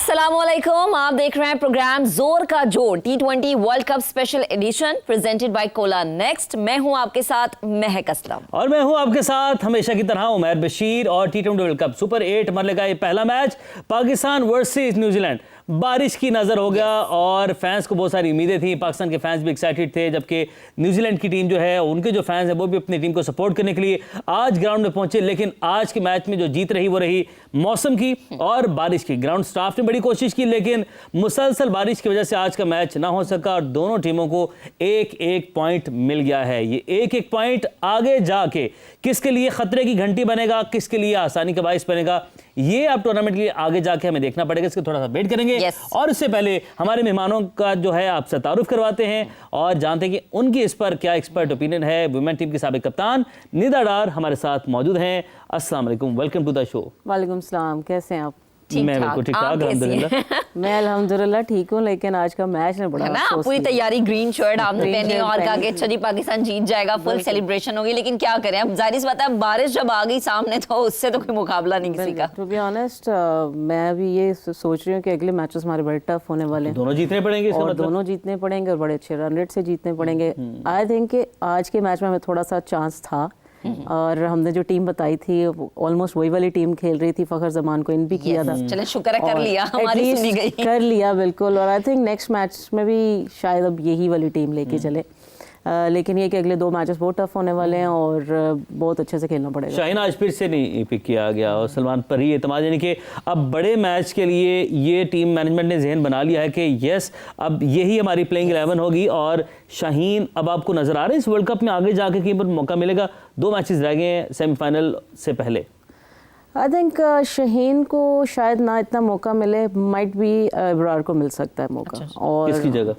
अस्सलामुअलैकुम, आप देख रहे हैं प्रोग्राम जोर का जोर T20 world cup special edition presented by Cola next. मैं हूं आपके साथ महक असलम और मैं हूं आपके साथ हमेशा की तरह उमैर बशीर। और T20 वर्ल्ड कप सुपर 8 मरले का ये पहला मैच पाकिस्तान वर्सेस न्यूजीलैंड बारिश की नज़र हो गया और फैंस को बहुत सारी उम्मीदें थी। पाकिस्तान के फैंस भी एक्साइटेड थे, जबकि न्यूजीलैंड की टीम जो है उनके जो फैंस हैं वो भी अपनी टीम को सपोर्ट करने के लिए आज ग्राउंड में पहुंचे। लेकिन आज के मैच में जो जीत रही वो रही मौसम की और बारिश की। ग्राउंड स्टाफ ने बड़ी कोशिश की लेकिन मुसलसल बारिश की वजह से आज का मैच ना हो सका और दोनों टीमों को एक एक पॉइंट मिल गया है। ये एक एक पॉइंट आगे जाके किसके लिए खतरे की घंटी बनेगा, किसके लिए आसानी का बाइस बनेगा, ये अब टूर्नामेंट के लिए आगे जाके हमें देखना पड़ेगा। इसको थोड़ा सा वेट करेंगे। और इससे पहले हमारे मेहमानों का जो है आपसे तारुफ करवाते हैं और जानते हैं कि उनकी इस पर क्या एक्सपर्ट ओपिनियन है। वुमेन टीम की साबिक कप्तान निदा डार हमारे साथ मौजूद हैं। अस्सलाम वालेकुम, वेलकम टू द शो। वालेकुम सलाम, कैसे हैं आप? मैं बिल्कुल ठीक ठाक अल्हम्दुलिल्लाह। मैं अल्हम्दुलिल्लाह ठीक हूँ, लेकिन आज का मैच ने बड़ा ना पूरी तैयारी ग्रीन शर्ट आपने पहनी और कहा कि अच्छा जी पाकिस्तान जीत जाएगा, फुल सेलिब्रेशन होगी। लेकिन क्या करें, अब जाहिर सी बात है बारिश जब आ गई सामने तो उससे तो कोई मुकाबला नहीं किसी का। टू बी ऑनेस्ट मैं अभी ये सोच रही हूँ कि अगले मैचेस हमारे बड़े टफ होने वाले हैं। दोनों जीतने पड़ेंगे और मतलब? दोनों जीतने पड़ेंगे और बड़े अच्छे रन रेट से जीतने पड़ेंगे। आई थिंक कि आज के मैच में हमें थोड़ा सा चांस था और हमने जो टीम बताई थी ऑलमोस्ट वही वाली टीम खेल रही थी। फखर जमान को इन भी किया था। चले शुक्र है कर लिया, हमारी सुनी गई। कर लिया बिल्कुल। और आई थिंक नेक्स्ट मैच में भी शायद अब यही वाली टीम लेके चले। लेकिन ये कि अगले दो मैचेस बहुत टफ होने वाले हैं और बहुत अच्छे से खेलना पड़ेगा। शाहीन आज फिर से नहीं पिक किया गया और सलमान पर ही एतमाद, यानी कि अब बड़े मैच के लिए ये टीम मैनेजमेंट ने जहन बना लिया है कि यस अब यही हमारी प्लेइंग 11 होगी। और शाहीन अब आपको नज़र आ रहा है इस वर्ल्ड कप में आगे जाके कहीं पर मौका मिलेगा? 2 मैचेस रह गए हैं सेमीफाइनल से पहले। आई थिंक शाहीन को शायद ना इतना मौका मिले, माइट भी इब्रार को मिल सकता है मौका। और किसकी जगह?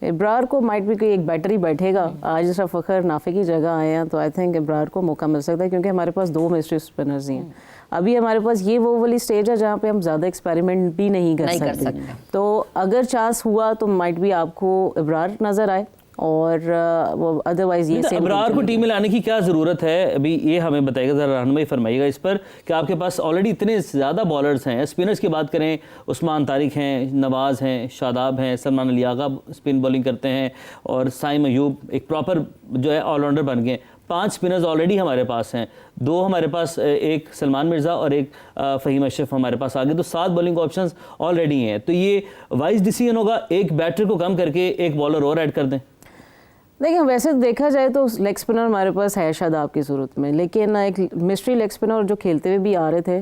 इब्रार को माइट भी कोई एक बैटरी बैठेगा। आज जैसा फ़खर नाफे की जगह आए हैं तो आई थिंक इब्रार को मौका मिल सकता है, क्योंकि हमारे पास 2 मिस्ट्री स्पिनर्स ही हैं। अभी हमारे पास ये वो वाली स्टेज है जहाँ पे हम ज़्यादा एक्सपेरिमेंट भी नहीं कर सकते। तो अगर चांस हुआ तो माइट भी आपको इब्रार नज़र आए और अदरवाइज ये इब्रार को टीम में लाने की क्या ज़रूरत है अभी, ये हमें बताइएगा, ज़रा रहनुमाई फरमाइएगा इस पर कि आपके पास ऑलरेडी इतने ज़्यादा बॉलर्स हैं। स्पिनर्स की बात करें, उस्मान तारिक हैं, नवाज़ हैं, शादाब हैं, सलमान अली आगा स्पिन बॉलिंग करते हैं और साइम अयूब एक प्रॉपर जो है ऑलराउंडर बन गए। 5 स्पिनर्स ऑलरेडी हमारे पास हैं, 2 हमारे पास, एक सलमान मिर्ज़ा और एक फ़हीम अशरफ हमारे पास आ गए, तो 7 बॉलिंग ऑप्शंस ऑलरेडी हैं। तो ये वाइज डिसीजन होगा एक बैटर को कम करके एक बॉलर और ऐड कर दें? देखिए वैसे देखा जाए तो लेग स्पिनर हमारे पास है शादाब की सूरत में, लेकिन एक मिस्ट्री लेग स्पिनर जो खेलते हुए भी आ रहे थे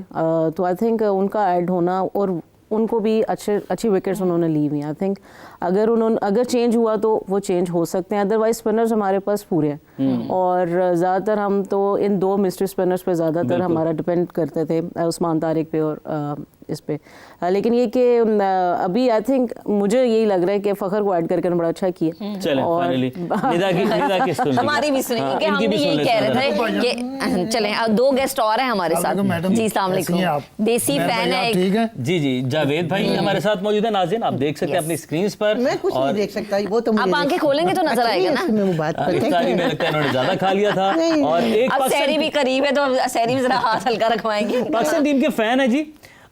तो आई थिंक उनका ऐड होना और उनको भी अच्छी विकेट्स उन्होंने ली हुई। आई थिंक अगर चेंज हुआ तो वो चेंज हो सकते हैं, अदरवाइज स्पिनर्स हमारे पास पूरे हैं। और ज़्यादातर हम तो इन 2 मिस्ट्री स्पिनर्स पे ज़्यादातर हमारा डिपेंड करते थे, उस्मान तारिक पे और इस पे। लेकिन ये कि अभी आई थिंक मुझे यही लग रहा है कि फ़खर को ऐड करके बड़ा अच्छा किया। चलें फाइनली निदा की सुन हमारी भी सुनेंगे कि हम भी यही कह रहे थे कि चलें। 2 गेस्ट और हैं हमारे साथ। जी अस्सलाम वालेकुम, देसी फैन है जी जी जावेद भाई हमारे साथ मौजूद है। नाज़रीन आप देख सकते हैं अपनी स्क्रीन पर। मैं कुछ नहीं देख सकता, वो तो आप आंखें खोलेंगे तो नजर आएगा ना। इफ्तारी में लगता है इन्होंने ज्यादा खा लिया था और एक अब सहरी भी करीब है तो सहरी में जरा हाथ हल्का रखवाएंगे। पाकिस्तान टीम के फैन है जी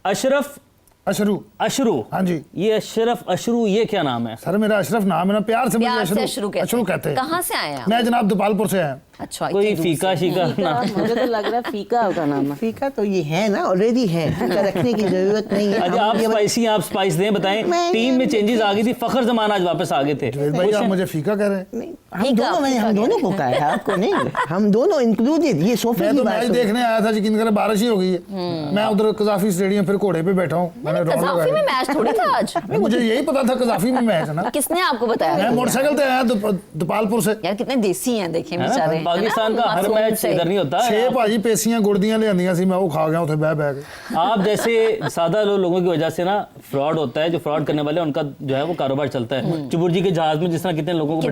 अशरफ अशरू। हाँ जी, ये अशरफ अशरू, ये क्या नाम है? सर मेरा अशरफ नाम है ना, प्यार से मुझे अशरू कहते हैं। कहाँ से आए हैं? मैं जनाब दुपालपुर से आया। अच्छा, कोई फीका शीका ना? मुझे तो लग रहा है फीका का नाम है। फीका तो ये है ना, ऑलरेडी है, फीका रखने की जरूरत नहीं है। अच्छा आप स्पाइस दें, बताएं टीम में चेंजेस आ गई थी, फखर जमान आज वापस आ गए थे। भाई आप मुझे फीका कह रहे हैं? हम दोनों को कहा है, आपको नहीं, हम दोनों इंक्लूडेड। ये सोफे की बात देखने आया था, यकीन करें बारिश ही हो गई है। मैं उधर कजाफी स्टेडियम फिर घोड़े पे बैठा हूँ। कजाफी में मैच थोड़ी था आज। मुझे यही पता था कजाफी में मैच है ना। किसने आपको बताया? मैं मोटरसाइकिल से आया दुपालपुर से। यार कितने देसी हैं, देखें बेचारे। पाकिस्तान का हर मैच इधर नहीं होता। 6 भाजी पेसियां गुड़दियां ले आंदियां सी, मैं वो खा गया उठे बह के। आप जैसे सादा लोगों की वजह से ना फ्रॉड होता है। जो फ्रॉड करने वाले उनका जो है वो कारोबार चलता है। चुबुर जी के जहाज में जिस तरह कितने लोगों को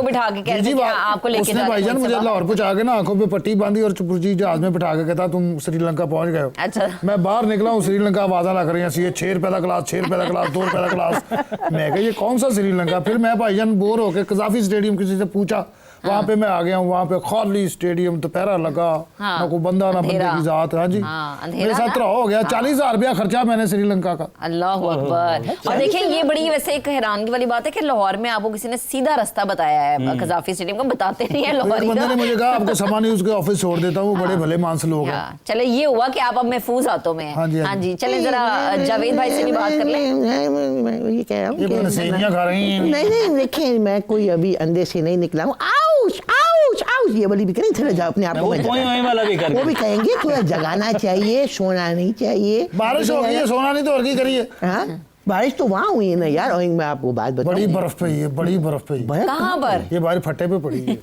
बिठा के कहते हैं आपको लेके उसने भाईजान मुझे लाहौर पहुंचा के ना आंखों पे पट्टी बांधी और चुबुर जी जहाज में बिठा के कहता तुम श्रीलंका पहुंच गए हो। अच्छा, मैं बाहर निकला हूँ, श्रीलंका आवाज़ लग रही है, 6 रुपए का क्लास, 6 रुपए का क्लास, 2 रुपए का क्लास। मैं कहा ये कौन सा श्रीलंका? फिर मैं भाईजान बोर होकर कजाफी स्टेडियम किसी से पूछा वहाँ पे मैं आ गया हूँ, वहाँ पे खाली स्टेडियम, दोपहरा लगा, हाँ, ना कोई बंदा ना बंदे अंधेरा। की जात। हाँ जी, हाँ, अंधेरा मेरे साथ ना? तो हो गया। 40,000 रुपया खर्चा मैंने श्रीलंका का। अल्लाह अकबर। और देखिए ये बड़ी वैसे एक हैरानगी वाली बात है कि लाहौर में आपको किसी ने सीधा रास्ता बताया है कजाफी स्टेडियम का, बताते नहीं है तो एक लाहौरी बंदे ने का। मुझे कहा आपको समा न्यूज़ के ऑफिस छोड़ देता हूँ, वो बड़े भले मानस लोग हैं। हाँ, चले ये हुआ कि आप अब महफूज हाथों में हैं। हाँ जी, हाँ हाँ जी। जी, चले जरा जावेद भाई से भी बात कर लें। मैं ये कह रहा हूँ ये बंदे सेवियां खा रही हैं। नहीं देखिए, मैं कोई अभी अंदे से नहीं निकला हूँ। आउच आउच आउच ये वाली भी करें, थोड़ा जा अपने आप वो को पोई वही वाला भी वो कर भी कहेंगे, थोड़ा जगाना चाहिए, सोना नहीं चाहिए। बारिश हो गई है, सोना नहीं तो और की करिए। हाँ, बारिश तो वहाँ हुई है ना यार। और मैं आपको बात बताऊँ, बड़ी बर्फ पे ही है, बड़ी बर्फ पे ही है। कहाँ पर? ये बाहर फट्टे पे पड़ी है।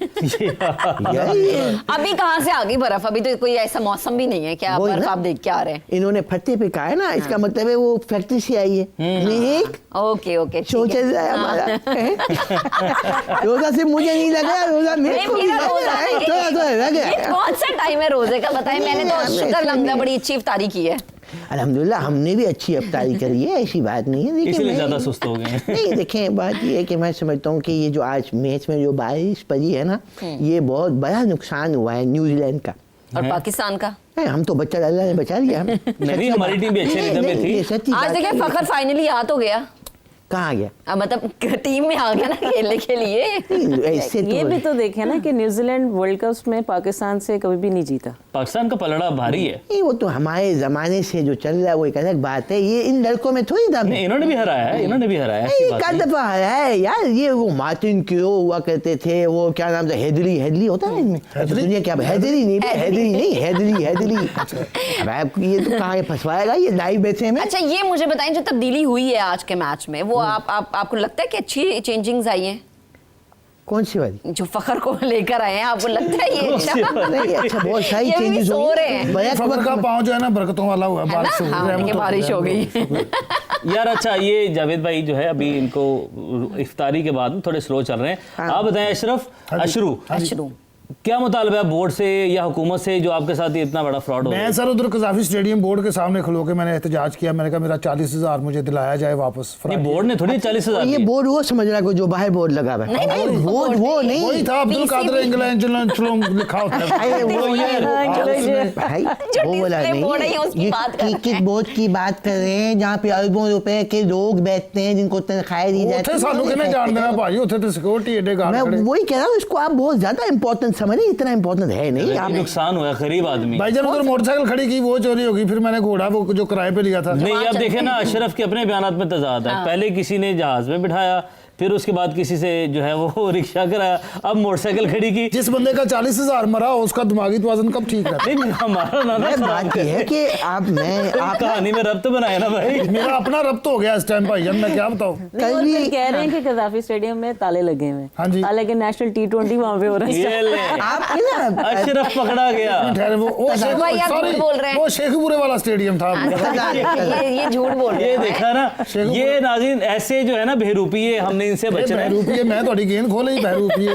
यार ये अभी कहाँ से आ गई बर्फ? अभी तो कोई ऐसा मौसम भी नहीं है कि आप वही बर्फ ना। आप देख के आ रहे हैं। इन्होंने फट्टे पे कहा है ना, इसका मतलब है वो फैक्ट्री से आई है। एक ओके ओके, शो चल रहा है हमारा। रोजा से मुझे नहीं लग रहा, रोजा मेरे को भी मेरा लग रोजा रहा है, है। थोड़ा लग रहा ये है। कौन सा टाइम है रोजे का बताएं? मैंने तो नहीं, शुक्र नहीं, लमदा नहीं। बड़ी अच्छी इफ्तारी की है। अल्हम्दुलिल्लाह हमने भी अच्छी अफ्तारी करी है, ऐसी बात नहीं है। देखिए इसीलिए मैं- ज्यादा सुस्त हो गए हैं। नहीं देखें, बात ये है कि मैं समझता हूँ कि ये जो आज मैच में जो बारिश पड़ी है ना, ये बहुत बड़ा नुकसान हुआ है न्यूजीलैंड का। और पाकिस्तान का नहीं, हम तो बच्चा अल्लाह ने बचा लिया। नहीं, हमारी टीम भी अच्छे नहीं, रिदम में नहीं, थी। ये सच्ची आज बात देखिए है। फखर फाइनली आ तो गया। कहाँ गया? मतलब टीम में आ गया ना खेलने के लिए। नहीं, ऐसे ये तो भी तो देखे ना कि न्यूजीलैंड वर्ल्ड कप में पाकिस्तान से कभी भी नहीं जीता। पाकिस्तान का पलड़ा भारी है। नहीं, वो तो हमारे जमाने से जो चल रहा है वो एक अलग बात है। ये इन लड़कों में थोड़ी दम नहीं, है। इन्होंने भी हराया है, इन्होंने भी हराया है, ऐसी नहीं, बात का नहीं। दफा है यार। ये वो मार्टिन क्यो हुआ करते थे, वो क्या नाम था, हेदली होता है इनमें। हेदली? दुनिया क्या हेदली नहीं, हेदली। अब आपको ये तो कहाँ फंसवाएगा ये लाइव बैठे में। अच्छा ये मुझे बताएं, जो तब्दीली हुई है आज के मैच में, वो आपको लगता है कि अच्छी चेंजिंग्स आई हैं? कौन सी वाली? जो फखर को लेकर आए हैं, आपको लगता है ये अच्छा? नहीं, अच्छा बहुत सारी ये भी चेंजेस सो रहे हैं। फखर का पाँव जो है ना बरकतों वाला हुआ है, है ना? बारिश हो हाँ, गई, देखिए, रहमत बारिश हो गई। यार अच्छा, ये जावेद भाई जो है अभी इनको इफ्तारी के बाद थोड़े स्लो चल रहे हैं। आप बताएं अशरफ, अशरू, अशरू क्या मुतालबा है बोर्ड से या हुकूमत से जो आपके साथ ये इतना बड़ा फ्रॉड हो मैं गया? सर उधर कजाफी स्टेडियम बोर्ड के सामने खलो के मैंने एहतजाज किया। मैंने कहा मेरा 40,000 मुझे दिलाया जाए वापस। ये बोर्ड ने थोड़ी 40,000 ये दिए। बोर्ड वो समझ रहा है जो बाहर बोर्ड लगा हुआ है। नहीं, नहीं, बोर्ड वो वही नहीं। था, अब्दुल कादर इंग्लैंड लिखा होता है। अरे वो ये भाई जो वो वाला display board है, नहीं, उसकी ये बात कर रहे हैं। क्रिकेट बोर्ड की बात कर रहे हैं जहाँ पे अरबों रुपए के लोग बैठते हैं, जिनको तनख्वाहें दी जाती उथे सानू किने जान देना भाई, उथे तो सिक्योरिटी एडे गार्ड मैं खड़े। वही कह रहा हूँ, इसको आप बहुत ज्यादा इंपॉर्टेंट समझ रहे हैं, इतना इंपॉर्टेंट है नहीं। लेकिन आप नुकसान हुआ, गरीब आदमी। भाईजान उधर मोटरसाइकिल खड़ी की, वो चोरी होगी। फिर मैंने घोड़ा वो जो किराए पे लिया था। नहीं, अब देखे ना अशरफ के अपने बयानात में तजाद है। पहले किसी ने जहाज में बिठाया, फिर उसके बाद किसी से जो है वो रिक्शा कराया, अब मोटरसाइकिल खड़ी की। जिस बंदे का 40,000 मरा उसका दिमागी तवाज़ुन कब ठीक रहता है? नहीं, हमारा ना मैं खराब बात ये है कि आप कहानी में रब्त बनाया ना भाई। मेरा अपना रब्त हो गया इस टाइम भाईजान, मैं क्या बताऊं। कल भी कह रहे हैं कि कजाफी स्टेडियम में ताले लगे हुए हैं। हाँ जी। हालांकि नेशनल T20 वहाँ पे हो रहा है। ये ले, आप ना अशरफ पकड़ा गया। ठहरे, वो भाई आप झूठ बोल रहे हैं। वो शेखपुरे वाला स्टेडियम था। ये झूठ बोल रहे ये हैं। देखा ना, ये नाज़रीन ऐसे जो है ना बेहरूपिये, हमने इनसे बचना है। बहरूपिये, मैं थोड़ी गेंद खोले बहरूपिये।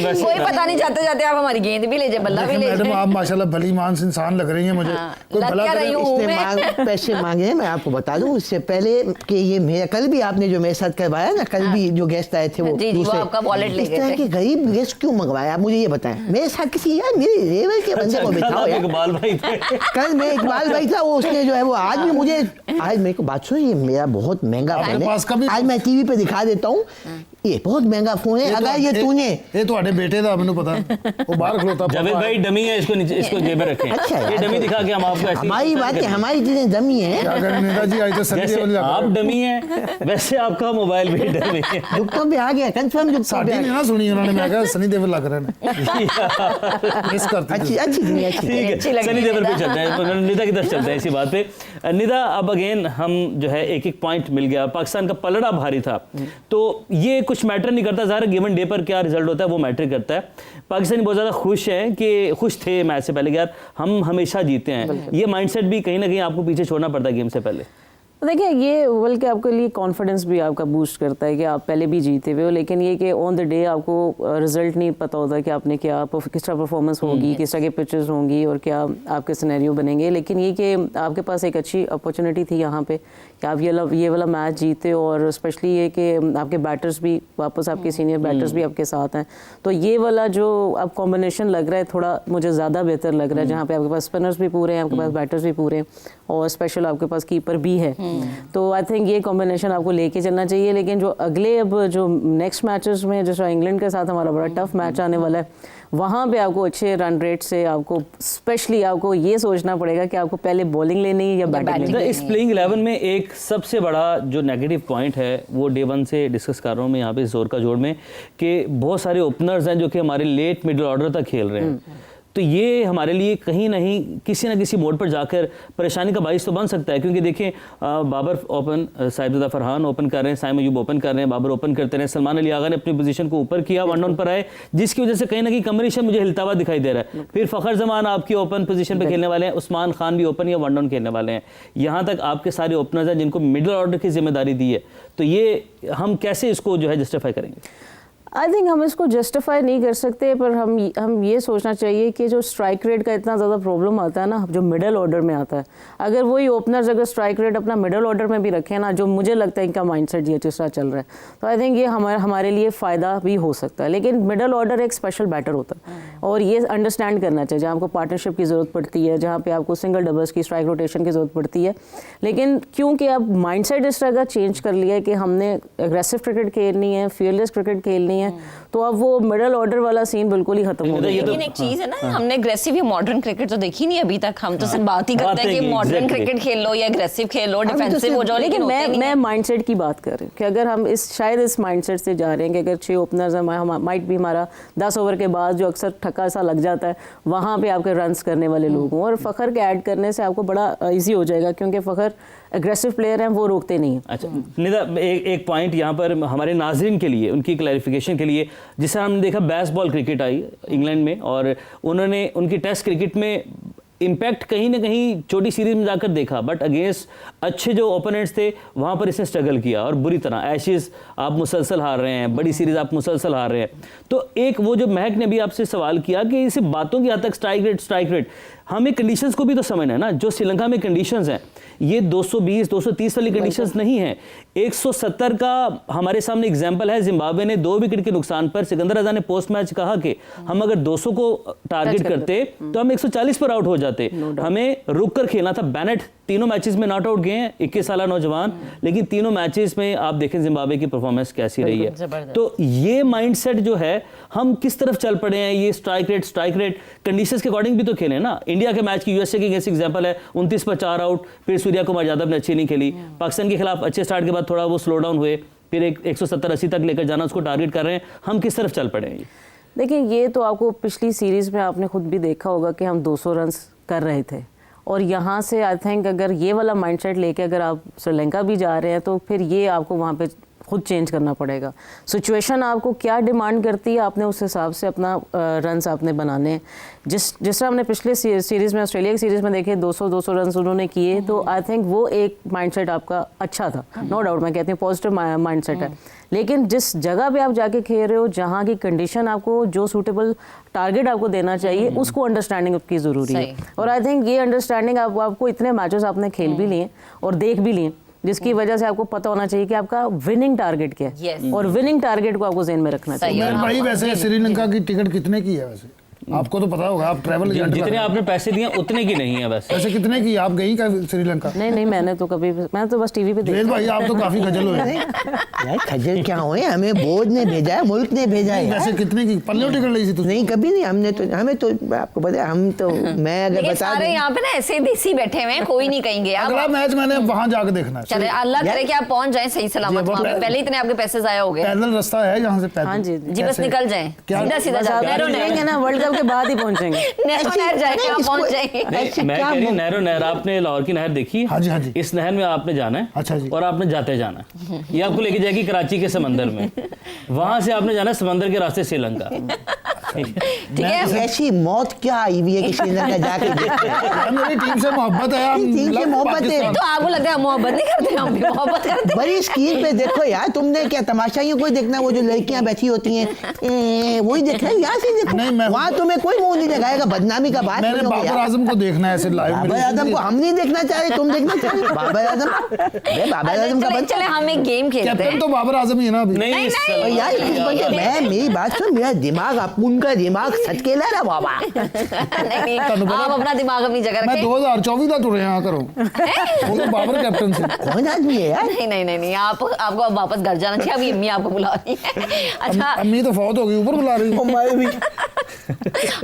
वैसे कोई पता नहीं, जाते जाते आप हमारी गेंद भी ले जाए, बल्ला भी ले मैडम जाए। आप माशाल्लाह भली मानस इंसान लग रही हैं मुझे। हाँ, कोई लग भला क्या करे। रही हूँ इसने पैसे मांगे हैं, मैं आपको बता दूं उससे पहले कि ये मेरा कल भी आपने जो मेरे साथ करवाया ना, कल भी जो गेस्ट आए थे वो जी, वो दूसरे, आपका wallet ले इस गए तरह थे। के गरीब गेस्ट क्यों मंगवाया आप मुझे ये बताएं। मेरे साथ किसी यार मेरे लेवल के बंदे को बिठाओ यार। इकबाल भाई थे। कल मैं इकबाल भाई था, वो उसने जो है वो आज भी मुझे, आज मेरे को बात सुनो, ये मेरा बहुत महंगा आपके फोन पास कभी- है। आज मैं टीवी पे दिखा देता हूँ, ये बहुत महंगा फोन है। अगर ये तूने ये ਤੁਹਾਡੇ बेटे ਦਾ ਮੈਨੂੰ पता वो बाहर खलोता जावेद भाई डमी है, इसको नीचे, इसको जेब में रखें। अच्छा यार, ये डमी दिखा के हम आपको ऐसी हमारी बात है, हमारी चीजें जमी है। क्या करें नेताजी, आज तो संजय जैसे वाली लग आप डमी हैं वैसे आपका मोबाइल भी डमी है। जुगतों पे आ गया, कंफर्म जुगतों साड़ी पे आ नहीं गया। ना सुनी उन्होंने, मैं कहा सनी देओल लग रहे हैं मिस करती अच्छी अच्छी थी, अच्छी थी। ठीक अच्छी है, लगी सनी देओल पे निदा। चलते हैं, निदा की तरफ चलते हैं इसी बात पे। निदा, अब अगेन हम जो है एक एक पॉइंट मिल गया, पाकिस्तान का पलड़ा भारी था, तो ये कुछ मैटर नहीं करता, ज़ाहिर गिवन डे पर क्या रिजल्ट होता है वो मैटर करता है। पाकिस्तानी बहुत ज़्यादा खुश है कि खुश थे मैच से पहले कि यार हम हमेशा जीते हैं। ये माइंडसेट भी कहीं ना कहीं आपको पीछे छोड़ना पड़ता है गेम से पहले। देखिए ये बल्कि आपके लिए कॉन्फिडेंस भी आपका बूस्ट करता है कि आप पहले भी जीते हुए हो, लेकिन ये कि ऑन द डे आपको रिजल्ट नहीं पता होता कि आपने किस तरह परफॉर्मेंस होगी, किस तरह के पिचेस होंगी और क्या आपके सिनेरियो बनेंगे। लेकिन ये कि आपके पास एक अच्छी अपॉर्चुनिटी थी यहाँ पे कि आप ये वाला मैच जीते, और स्पेशली ये कि आपके बैटर्स भी वापस, आपके सीनियर बैटर्स भी आपके साथ हैं, तो ये वाला जो अब कॉम्बिनेशन लग रहा है थोड़ा मुझे ज़्यादा बेहतर लग रहा है, जहाँ पे आपके पास स्पिनर्स भी पूरे हैं, आपके पास बैटर्स भी पूरे हैं और स्पेशल आपके पास कीपर भी है। तो आई थिंक ये कॉम्बिनेशन आपको लेके चलना चाहिए। लेकिन जो अगले अब जो नेक्स्ट मैचेस में, जैसे इंग्लैंड के साथ हमारा बड़ा टफ मैच आने वाला है, वहाँ पे आपको अच्छे रन रेट से आपको स्पेशली आपको ये सोचना पड़ेगा कि आपको पहले बॉलिंग लेनी है या बैटिंग लेनी है। इस प्लेइंग 11 में एक सबसे बड़ा जो नेगेटिव पॉइंट है वो डे वन से डिस्कस कर रहा हूँ मैं यहाँ पे जोर का जोड़ में, कि बहुत सारे ओपनर्स हैं जो कि हमारे लेट मिडिल ऑर्डर तक खेल रहे हैं। तो ये हमारे लिए कहीं नहीं किसी ना किसी मोड पर जाकर परेशानी का बाइस तो बन सकता है, क्योंकि देखें बाबर ओपन, साइदुल्लाह फरहान ओपन कर रहे हैं, साइम अयूब ओपन कर रहे हैं, बाबर ओपन करते रहे, सलमान अली आगा ने अपनी पोजीशन को ऊपर किया, वन डाउन पर आए, जिसकी वजह से कहीं ना कहीं कॉम्बिनेशन मुझे हिलता हुआ दिखाई दे रहा है। फिर फ़खर जमान आपकी ओपन पोजीशन पर खेलने वाले हैं, उस्मान खान भी ओपन या वन डाउन खेलने वाले हैं। यहाँ तक आपके सारे ओपनर्स हैं जिनको मिडिल ऑर्डर की जिम्मेदारी दी है, तो ये हम कैसे इसको जो है जस्टिफाई करेंगे? आई थिंक हम इसको जस्टिफाई नहीं कर सकते, पर हम ये सोचना चाहिए कि जो स्ट्राइक रेट का इतना ज़्यादा प्रॉब्लम आता है ना, जो मिडिल ऑर्डर में आता है, अगर वही ओपनर्स अगर स्ट्राइक रेट अपना मिडिल ऑर्डर में भी रखें ना, जो मुझे लगता है इनका माइंडसेट ये जिस तरह चल रहा है, तो आई थिंक ये हमारे लिए फ़ायदा भी हो सकता है। लेकिन मिडिल ऑर्डर एक स्पेशल बैटर होता है और ये अंडरस्टैंड करना चाहिए, जहाँ आपको पार्टनरशिप की ज़रूरत पड़ती है, जहाँ पर आपको सिंगल डबल्स की स्ट्राइक रोटेशन की ज़रूरत पड़ती है। लेकिन क्योंकि अब माइंडसेट इस तरह का चेंज कर लिया है कि हमने एग्रेसिव क्रिकेट खेलनी है, फियरलेस क्रिकेट खेलनी है, तो अब वो मिडिल ऑर्डर वाला सीन बिल्कुल ही खत्म हो गया। लेकिन एक चीज है ना, हमने एग्रेसिव या मॉडर्न क्रिकेट तो देखी नहीं अभी तक। हम तो सिर्फ बात ही करते हैं कि मॉडर्न क्रिकेट खेल लो या एग्रेसिव खेल लो, डिफेंसिव हो जाओ, लेकिन मैं माइंडसेट की बात कर रही हूँ कि अगर हम शायद इस माइंडसेट से जा रहे हैं कि अगर 6 ओपनर्स माइट भी हमारा 10 ओवर के बाद जो अक्सर ठक्का सा लग जाता है, वहाँ पे आपके रन्स करने वाले लोग हों, और फ़खर के ऐड करने से आपको बड़ा ईजी हो जाएगा, क्योंकि फ़खर एग्रेसिव प्लेयर हैं, वो रोकते नहीं हैं। अच्छा निदा, एक पॉइंट यहाँ पर हमारे नाजरीन के लिए, उनकी क्लैरिफिकेशन के लिए, जिस तरह हमने देखा बेसबॉल क्रिकेट आई इंग्लैंड में और उन्होंने उनकी टेस्ट क्रिकेट में इम्पैक्ट कहीं ना कहीं छोटी सीरीज में जाकर देखा, बट अगेंस्ट अच्छे जो ओपोनेंट्स थे वहाँ पर इसने स्ट्रगल किया और बुरी तरह। एशेज़ आप मुसलसल हार रहे हैं, बड़ी सीरीज आप मुसलसल हार रहे हैं। तो एक वो जो महक ने भी आपसे सवाल किया कि इसे बातों की हद तक स्ट्राइक रेट, हमें कंडीशंस को भी तो समझना है ना। जो श्रीलंका में कंडीशंस हैं ये 220 230 वाली कंडीशंस नहीं है, 170 का हमारे सामने एग्जांपल है। जिम्बाब्वे ने 2 विकेट के नुकसान पर, सिकंदर रजा ने पोस्ट मैच कहा कि हम अगर 200 को टारगेट करते तो हम 140 पर आउट हो जाते, हमें रुक कर खेलना था। बेनेट तीनों मैचेस में नॉट आउट गए हैं, 21 साल नौजवान, लेकिन तीनों मैचेस में आप देखें जिम्बाब्वे की परफॉर्मेंस कैसी रही है। तो ये माइंडसेट जो है, हम किस तरफ चल पड़े हैं, ये स्ट्राइक रेट कंडीशंस के अकॉर्डिंग भी तो खेलें ना। इंडिया के मैच की यूएसए की अगेंस्ट एग्जांपल है, 29 पर 4 आउट, फिर सूर्या कुमार यादव ने अच्छी नहीं खेली। पाकिस्तान के खिलाफ अच्छे स्टार्ट के बाद थोड़ा वो स्लो डाउन हुए, फिर 170-80 तक लेकर जाना, उसको टारगेट कर रहे हैं। हम किस तरफ चल पड़े हैं? देखिए ये तो आपको पिछली सीरीज में आपने खुद भी देखा होगा कि हम 200 रन कर रहे थे, और यहाँ से आई थिंक अगर ये वाला माइंडसेट लेके अगर आप श्रीलंका भी जा रहे हैं तो फिर ये आपको वहाँ पे खुद चेंज करना पड़ेगा। सिचुएशन आपको क्या डिमांड करती है, आपने उस हिसाब से अपना रन्स आपने बनाने हैं। जिस तरह हमने पिछले सीरीज़ में, ऑस्ट्रेलिया की सीरीज़ में देखे 200 रन्स उन्होंने किए, तो आई थिंक वो एक माइंडसेट आपका अच्छा था, नो डाउट। मैं कहती हूँ पॉजिटिव माइंडसेट है। लेकिन जिस जगह पे आप जाके खेल रहे हो, जहाँ की कंडीशन आपको जो सूटेबल टारगेट आपको देना चाहिए, उसको अंडरस्टैंडिंग की ज़रूरी है। और आई थिंक ये अंडरस्टैंडिंग आपको इतने मैचेस आपने खेल भी लिए और देख भी लिए, जिसकी वजह से आपको पता होना चाहिए कि आपका विनिंग टारगेट क्या है, और विनिंग टारगेट को आपको ज़हन में रखना चाहिए। भाई वैसे श्रीलंका की टिकट कितने की है? वैसे आपको तो पता होगा, आप ट्रैवल एजेंट, जितने आपने पैसे दिए उतने की नहीं है। वैसे कितने की आप गई का श्रीलंका? नहीं, मैंने तो बस टीवी पे देखा। भाई आप तो काफी खजल हुए। यार खजल क्या हुए, हमें बोर्ड ने भेजा है, मुल्क ने भेजा है। वैसे कितने की पल्ले टिकट ली थी? नहीं कभी नहीं, हमें तो आपको पता है, हम तो मैं अगर बता सारे यहाँ पे ना ऐसे देसी बैठे हुए हैं, कोई नहीं कहेंगे। अगला मैच मैंने वहाँ जाकर देखना है। चले अल्लाह करे कि आप पहुंच जाएं सही सलामत वहाँ पे। पहले इतने आपके पैसे जाया हो गए। पैदल रास्ता है यहाँ से? पैदल? हाँ जी बस निकल जाएं, सीधा जाएंगे ना, वर्ल्ड कप के बाद ही पहुंचेंगे। नहर जाएंगे, आप पहुंच जाएंगे। मैं कह रही नहर नहर आपने लाहौर की नहर देखी? हाँ जी, हाँ जी। इस नहर में आपने जाना है। अच्छा जी। और आपने जाते जाना है, ये आपको लेके जाएगी कराची के समंदर में, वहां से आपने जाना है समंदर के रास्ते श्रीलंका। ठीक है। ऐसी मौत क्या आई हुई है कि श्रीलंका जाके देखते हैं। यार, मेरी टीम से मोहब्बत है यार, टीम से लव मोहब्बत है। पाकिस्तान। तो आपको लगता है मोहब्बत नहीं करते, हम भी मोहब्बत करते हैं। बड़ी स्क्रीन पे देखो यार, तुमने क्या तमाशा ही कोई देखना, वो जो लड़कियां बैठी होती हैं वही देखना है, यहाँ से देखो। नहीं, मैं- वहाँ तुम्हें कोई मुंह नहीं लगाएगा, बदनामी का बात मैंने नहीं होगी बाबर यार। आजम को देखना है ऐसे लाइव में। बाबर आजम को हम नहीं देखना चाह रहे, तुम देखना चाह रहे। बाबर आजम, अरे बाबर आजम का चले बच्चा। चले हम एक गेम खेलते कैप्टन हैं। तो बाबर आजम ही है ना अभी। नहीं नहीं, सलाम और यार किस बंदे, मैं मेरी बात सुन, मेरा दिमाग उनका दिमाग सटकेला ना बाबा। नहीं, आप अपना दिमाग अपनी जगह मैं रखें। 2024 का तुरे यहाँ करो, वो तो बाबर कैप्टन से। कौन आदमी है यार? नहीं, आपको अब वापस घर जाना चाहिए। अभी अम्मी आपको बुला रही है। अच्छा, अम्मी तो फौत हो गई, ऊपर बुला रही है। मैं भी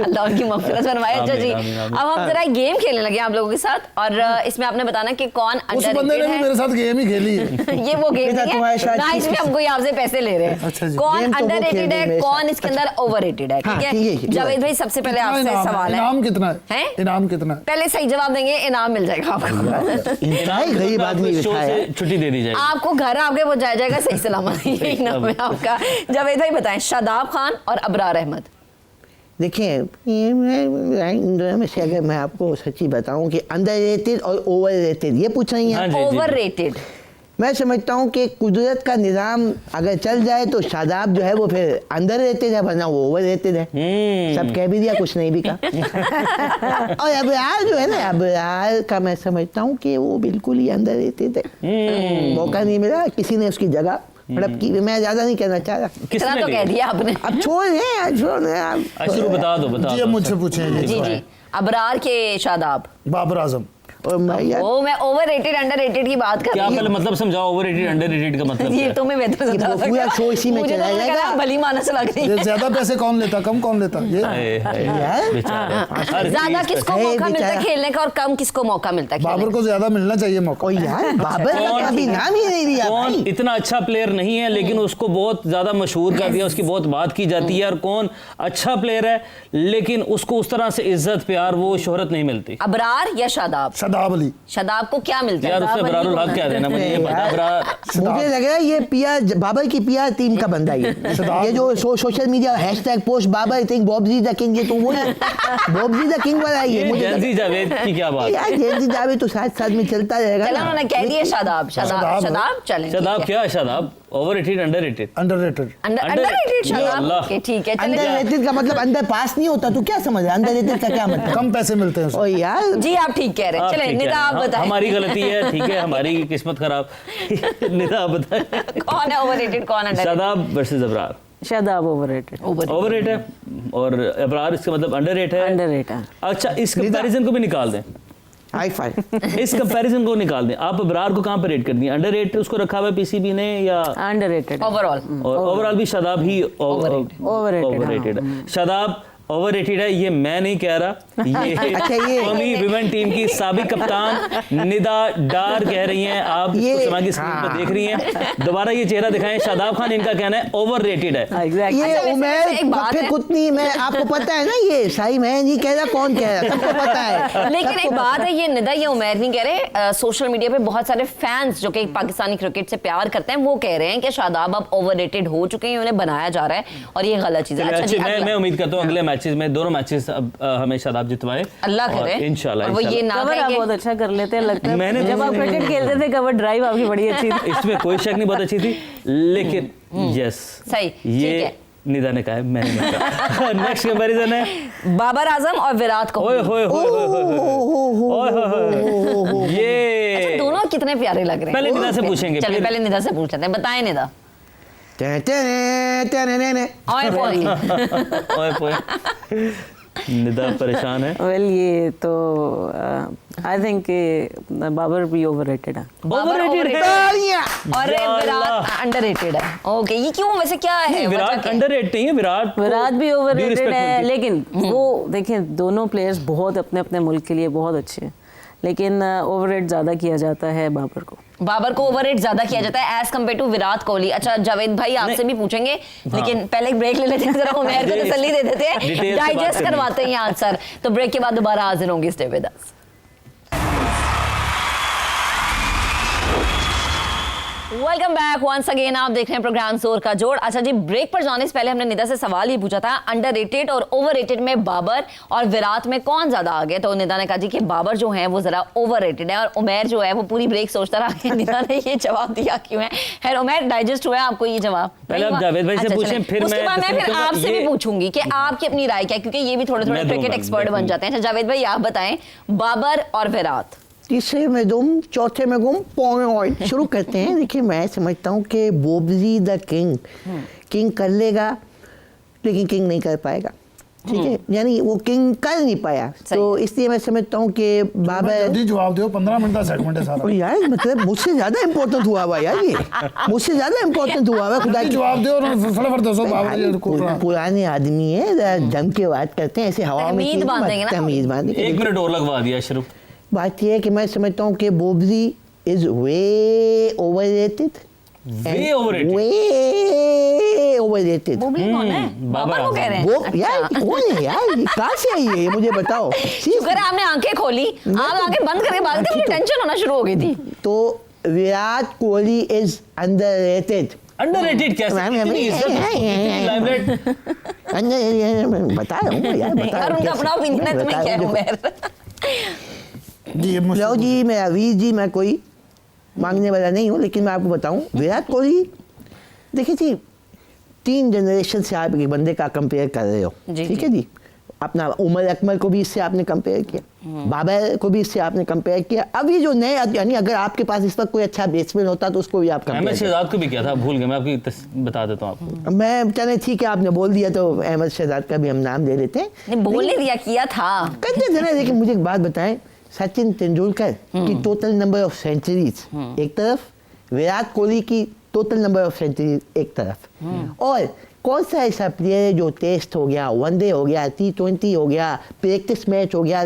अल्लाह उनकी मग़फ़िरत फरमाए। अच्छा जी, आमीन, आमीन। अब हम जरा गेम खेलने लगे आप लोगों के साथ, और इसमें आपने बताना कि कौन उस बंदे ने अंडररेटेड भी है। मेरे साथ गेम ही खेली है। ये वो गेम बेटा, नहीं तुम्हारे है साथ ना, इसमें हम कोई आपसे पैसे ले रहे हैं। अच्छा जी। कौन गेम तो वो अंडररेटेड खेल रहे है, मेरे कौन साथ। इसके अंदर ओवररेटेड है, हाँ, ठीक ठीक है। है। जावेद भाई, सबसे पहले कितना आपसे इनाम सवाल है। इनाम कितना है? हैं? इनाम कितना है? पहले सही जवाब देंगे, इनाम मिल जाएगा आपको। इंतहाई गरीब आदमी शो बैठा से है। छुट्टी दे दी जाएगी। आपको घर आपके पहुंचाया जाएगा सही सलामत। ये इनाम है आपका। जावेद भाई बताएं, शादाब खान और अबरार अहमद। देखिए, ये इन दोनों में से अगर मैं आपको सच्ची बताऊं कि अंडररेटेड और ओवररेटेड ये पूछ रही हाँ हैं, जी, जी। ओवररेटेड। मैं समझता हूं कि कुदरत का निज़ाम अगर चल जाए तो शादाब जो है वो फिर अंडररेटेड है, वरना वो ओवररेटेड है। सब कह भी दिया, कुछ नहीं भी कहा। और अबरार जो है ना, अबरार का मैं समझता हूं कि वो बिल्कुल ही अंडररेटेड है। मौका नहीं मिला, किसी ने उसकी जगह हड़प की। मैं ज्यादा नहीं कहना चाह रहा, इतना किसने तो ली? कह दिया आपने। अब छोड़ दें आप। अशरू बता दो जी, अब मुझसे पूछें ये। जी, अबरार के शादाब। बाबर आजम। और मैं यार ओ, मैं ओवररेटेड अंडररेटेड की बात कर क्या रही पहले हूँ। मतलब समझाओ, ओवररेटेड अंडररेटेड का मतलब क्या ये है? तुम्हें बेहतर समझा वो पूरा सकता। शो इसी में मुझे तो चला लग रहा है, जाएगा। भली मानस लग रही ये है। ज्यादा पैसे कौन लेता, कम कौन लेता? ये हाय, हाय, यार। बेचारा। हर ज्यादा चीज़ पे- किसको है मौका मिलता है बेचारा। खेलने का और कम किसको मौका मिलता है बाबर खेलने को ज्यादा मिलना चाहिए मौका। और यार बाबर का कभी नाम ही नहीं लिया कौन भाई। इतना अच्छा प्लेयर नहीं है लेकिन उसको बहुत ज्यादा मशहूर कर दिया, उसकी बहुत बात की जाती है। और कौन अच्छा प्लेयर है लेकिन उसको उस तरह से इज्जत प्यार वो शोहरत नहीं मिलती। का? अबरार या शादाब? शदाब अली। शादाब को क्या मिलता है? यार उससे बरारुल हक क्या देना, मुझे ये बता। मुझे लग रहा है ये पीआर बाबर की पीआर टीम का बंदा ये जो social media hashtag post Babar think बॉबजी द किंग, ये तो वो है बॉबजी द किंग वाला ही है। ये मुझे लग- जैनजी जावेद की क्या बात है? यार जेंजी जावे तो साथ साथ में चलता रहेगा चलो ना। उन्होंने कह दिया शादाब। शादाब। शादाब चलें। शादाब क्या है? Shadab overrated underrated? Underrated. Underrated Shadab. अल्लाह। ओके, ठीक है, चलें। अंडररेटेड का मतलब अंदर पास नहीं होता, तो क्या समझ रहा अंडररेटेड का क्या मतलब? कम पैसे मिलते हैं उसको। ओ यार जी, आप ठीक कह रहे हैं। आप चलें, ठीक निदा है। आप बताएं। हमारी गलती है, ठीक है, हमारी किस्मत खराब। निदा आप बताएं। कौन है ओवररेटेड, कौन underrated? Shadab versus Abrar. Shadab overrated. Overrate है और अबरार इसका मतलब अंडररेट है। अंडररेट है। अच्छा, इस कंपैरिजन को भी निकाल दें। High five. इस कंपैरिजन को निकाल दें। आप अबरार को कहां पे रेट कर दिए? अंडररेट उसको रखा हुआ है पीसीबी ने या अंडररेटेड। ओवरऑल और ओवरऑल भी शादाब ही Overrated, ओवररेटेड है। शादाब ओवररेटेड है, ये मैं नहीं कह रहा, ये अच्छा, ये- कौमी विमेन टीम की साबिक कप्तान निदा डार कह रही हैं। आप ये- इसको समाजी स्क्रीन पर देख रही हैं। दोबारा ये चेहरा दिखाएं। शादाब खान इनका कहना है ओवररेटेड है। एग्जैक्टली। ये अच्छा, वैसे उमेर एक बात फिर है। कुतनी, मैं आपको पता है ना, ये सही मैं नहीं कह रहा, कौन कह रहा, सबको पता है। लेकिन सबको एक बात है, ये निदा ये उमैर नहीं कह रहे, सोशल मीडिया पे बहुत सारे फैंस जो कि पाकिस्तानी क्रिकेट से प्यार करते हैं वो कह रहे हैं कि शादाब अब ओवररेटेड हो चुके हैं, उन्हें बनाया जा रहा है और ये गलत चीज है। अच्छा जी, मैं अगला। उम्मीद करता हूँ अगले मैचेस में दोनों मैचेस अब हमें शादाब जितवाए। अल्लाह और करे इंशाल्लाह और वो ये ना कवर कहे आप कि- बहुत अच्छा कर लेते हैं, लगता है। मैंने जब आप क्रिकेट खेलते थे कवर ड्राइव आपकी बड़ी अच्छी थी। इसमें कोई शक नहीं, बहुत अच्छी थी। लेकिन यस, सही, ठीक ये है। निदा ने कहा है, मैंने नहीं कहा। नेक्स्ट कंपैरिजन है बाबर आजम और विराट ओए कोहली। होए होए होए होए होए होए। ये दोनों कितने प्यारे लग रहे हैं। पहले निदा से पूछेंगे, चलिए फिर- पहले निदा से पूछ लेते हैं। बताएं निदा। ओए पोई। ओए पोए। निदा परेशान है। वेल ये तो आई थिंक बाबर भी ओवररेटेड है। बाबर Overrated है। overrated और या विराट अल्लाह। अंडररेटेड है। ओके, ये क्यों, वैसे क्या है वजह विराट क्या है? अंडररेट नहीं है, विराट को विराट भी ओवररेटेड respect है, मिलती लेकिन वो देखें दोनों प्लेयर्स बहुत अपने अपने मुल्क के लिए बहुत अच्छे हैं, लेकिन ओवररेट ज़्यादा किया जाता है बाबर को। बाबर को ओवररेट ज्यादा किया जाता है as compare to Virat Kohli. अच्छा जावेद भाई आपसे भी पूछेंगे, लेकिन पहले एक ब्रेक ले लेते हैं, जरा उमैर को तसल्ली दे देते हैं, Details से बात डाइजेस्ट करनी है। करवाते हैं ये आंसर। तो ब्रेक के बाद दोबारा हाजिर होंगे, stay with us. Welcome back once again. आप देख रहे हैं प्रोग्राम जोर का जोड़। अच्छा जी, ब्रेक पर जाने से पहले हमने निदा से सवाल ये पूछा था, अंडररेटेड और ओवररेटेड में बाबर और विराट में कौन ज्यादा आगे? तो निदा ने कहा जी कि बाबर जो है वो जरा ओवररेटेड है, और उमैर जो है वो पूरी ब्रेक सोचता रहा कि निदा ने ये जवाब दिया क्यों है। खैर उमैर, डाइजेस्ट हुआ है आपको ये जवाब? पहले आप जावेद भाई से अच्छा, पूछें, चलें। फिर उसके बाद मैं फिर आपसे भी पूछूंगी कि आपकी अपनी राय क्या है, क्योंकि ये भी थोड़े थोड़े क्रिकेट एक्सपर्ट बन जाते हैं। अच्छा जावेद भाई, आप बताएं, बाबर और विराट। तीसरे में दुम, चौथे में गुम, पॉइंट। शुरू करते हैं। देखिए, मैं समझता हूँ कि बोबजी द किंग कर लेगा, लेकिन किंग नहीं कर पाएगा। ठीक है, यानी वो किंग कर नहीं पाया, तो इसलिए मैं समझता हूँ कि बाबर। जल्दी जवाब दो, 15 मिनट का सेगमेंट है सारा। यार मतलब मुझसे ज्यादा इम्पोर्टेंट हुआ हुआ यार, ये मुझसे ज्यादा इम्पोर्टेंट हुआ हुआ। खुदा की जवाब दो और फटाफट दो। बाबर पुराने आदमी है, जम के बात करते हैं, ऐसे हवा में तमीज़ बांधेंगे ना। तमीज़ बांधेंगे। 1 मिनट और लगवा दिया शुरू। बात यह है कि मैं समझता हूँ कि बोबजी is way overrated. Way overrated. Way overrated. बुबली कौन है? बाबर को कह रहे हैं? वो यार कौन है यार, ये कहाँ से आई है ये मुझे बताओ। शुक्र है आपने आंखें खोली, आप आंखें बंद करके बात करते, मुझे टेंशन होना शुरू हो गई थी। तो Virat Kohli is underrated. Underrated कैसे? इतनी इज्जत, इतनी लाइमलाइट। बता रहा हूँ यार, बता यार उनका अपना ओपिनियन है, तुम्हें क्या है उमैर? लो जी, मैं अवीज जी, मैं कोई मांगने वाला नहीं हूँ, लेकिन मैं आपको बताऊं, विराट कोहली, देखिए जी, 3 जनरेशन से आप एक बंदे का कंपेयर कर रहे हो। ठीक है जी, अपना उमर अकमल को भी इससे आपने कंपेयर किया, बाबर को भी इससे आपने कंपेयर किया। अब ये जो नए, यानी अगर आपके पास इस वक्त कोई अच्छा बैट्समैन होता तो उसको भी आप अहमद शहजाद को भी किया था, भूल गए, मैं आपकी बता देता हूँ आपको। मैं चले ठीक है, आपने बोल दिया तो अहमद शहजाद का भी हम नाम ले लेते हैं। बोलने दिया, किया था, करते थे ना। लेकिन मुझे एक बात बताएं, सचिन तेंदुलकर की टोटल नंबर ऑफ सेंचुरीज एक तरफ, विराट कोहली की टोटल नंबर ऑफ सेंचुरीज एक तरफ, और कौन सा ऐसा प्लेयर है जो टेस्ट हो गया, वनडे हो गया, T20 हो गया, प्रैक्टिस मैच हो गया,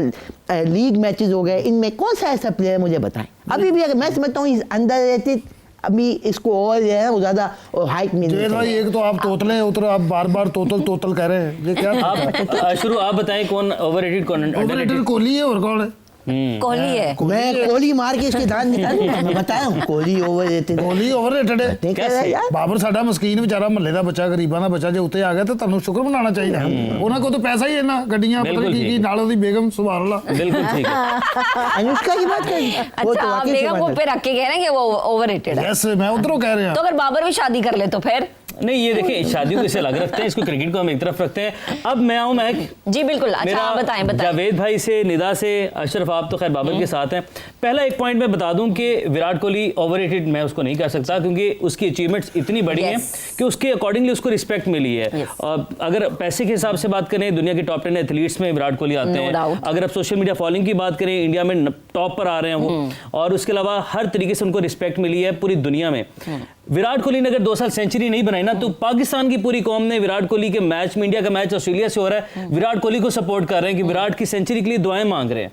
लीग मैचेस हो गए, इनमें कौन सा ऐसा प्लेयर मुझे बताएं। अभी भी अगर मैं समझता हूँ अंडररेटेड, अभी इसको और जो है वो ज्यादा हाइट मिल भाई। एक तो आप तोतले उतर, आप बार-बार तोतल कह रहे हैं, ये क्या? आप शुरू आप बताएं, कौन ओवररेटेड कौन अंडररेटेड? कोहली है और कौन है? कोहली है। मैं कोहली मार के इसके दांत निकालूंगा। मैं बताया हूँ कोहली ओवररेटेड। कोहली ओवररेटेड है कैसे यार? बाबर साडा मस्कीन बेचारा, महल्ले ਦਾ ਬੱਚਾ, ਗਰੀਬਾਂ ਦਾ ਬੱਚਾ, ਜੇ ਉੱਤੇ ਆ ਗਿਆ ਤਾਂ ਤੁਹਾਨੂੰ ਸ਼ੁਕਰ ਮਨਾਉਣਾ ਚਾਹੀਦਾ। ਉਹਨਾਂ ਕੋਲ ਤਾਂ ਪੈਸਾ ਹੀ ਇੰਨਾ, ਗੱਡੀਆਂ ਪਤਾ ਕੀ ਨਾਲ ਉਹਦੀ बेगम सुभान अल्लाह। बिल्कुल ठीक है। अनुष्का की बात कर। अच्छा, आप बेगम को पे रख के कह रहे हैं कि वो ओवररेटेड है? यस, मैं उधरों कह रहा हूं। तो अगर बाबर भी शादी कर ले तो फिर? नहीं, ये देखिए, शादियों को इसे अलग रखते हैं, इसको क्रिकेट को हम एक तरफ रखते हैं। अब मैं आऊँ, मैं जी बिल्कुल। अच्छा आप बताएं। जावेद भाई से, निदा से, अशरफ, आप तो खैर बाबर के साथ हैं। पहला एक पॉइंट मैं बता दूं कि विराट कोहली ओवररेटेड मैं उसको नहीं कह सकता, क्योंकि उसकी अचीवमेंट्स इतनी बड़ी हैं कि उसके अकॉर्डिंगली उसको रिस्पेक्ट मिली है। और अगर पैसे के हिसाब से बात करें, दुनिया के टॉप 10 एथलीट्स में विराट कोहली आते हैं। अगर आप सोशल मीडिया फॉलोइंग की बात करें, इंडिया में टॉप पर आ रहे हैं वो, और उसके अलावा हर तरीके से उनको रिस्पेक्ट मिली है पूरी दुनिया में। विराट कोहली ने अगर 2 साल सेंचुरी नहीं बनाई ना, तो पाकिस्तान की पूरी कौम ने विराट कोहली के मैच में, इंडिया का मैच ऑस्ट्रेलिया से हो रहा है, विराट कोहली को सपोर्ट कर रहे हैं कि विराट की सेंचुरी के लिए दुआएं मांग रहे हैं।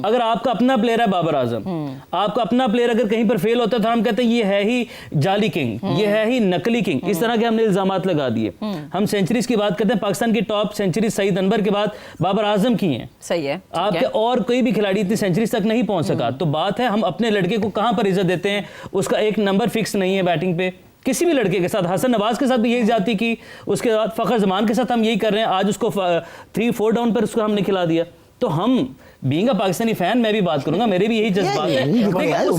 अगर आपका अपना प्लेयर है बाबर आजम, आपका अपना प्लेयर अगर कहीं पर फेल होता है तो हम कहते हैं ये है ही जाली किंग, ये है ही नकली किंग, इस तरह के हमने इल्जामात लगा दिए। हम सेंचुरीज की बात करते हैं, पाकिस्तान की टॉप सेंचुरी सईद अनवर के बाद बाबर आजम की है। सही है। आपके और कोई भी खिलाड़ी इतनी सेंचुरीज तक नहीं पहुंच सका। तो बात है, हम अपने लड़के को कहां पर इज्जत देते हैं, उसका एक नंबर फिक्स नहीं है बैटिंग पे। किसी भी लड़के के साथ, हसन नवाज के साथ भी यही जाती की, उसके बाद फखर जमान के साथ हम यही कर रहे हैं। आज उसको 3-4 डाउन पर उसको हमने खिला दिया। तो हम बीइंग अ पाकिस्तानी फैन, मैं भी बात करूंगा, मेरे भी यही जज्बात है। उस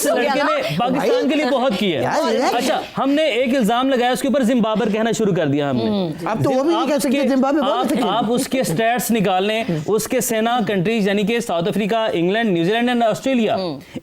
लड़के ने पाकिस्तान के लिए बहुत किया। अच्छा, हमने एक इल्जाम लगाया, उसके ऊपर जिम्बाब्वे कहना शुरू कर दिया हमने। अब तो वो भी नहीं कह सकते जिम्बाब्वे। आप उसके स्टैट्स निकाल लें, उसके सेना कंट्रीज यानी कि South Africa, England, New Zealand and Australia,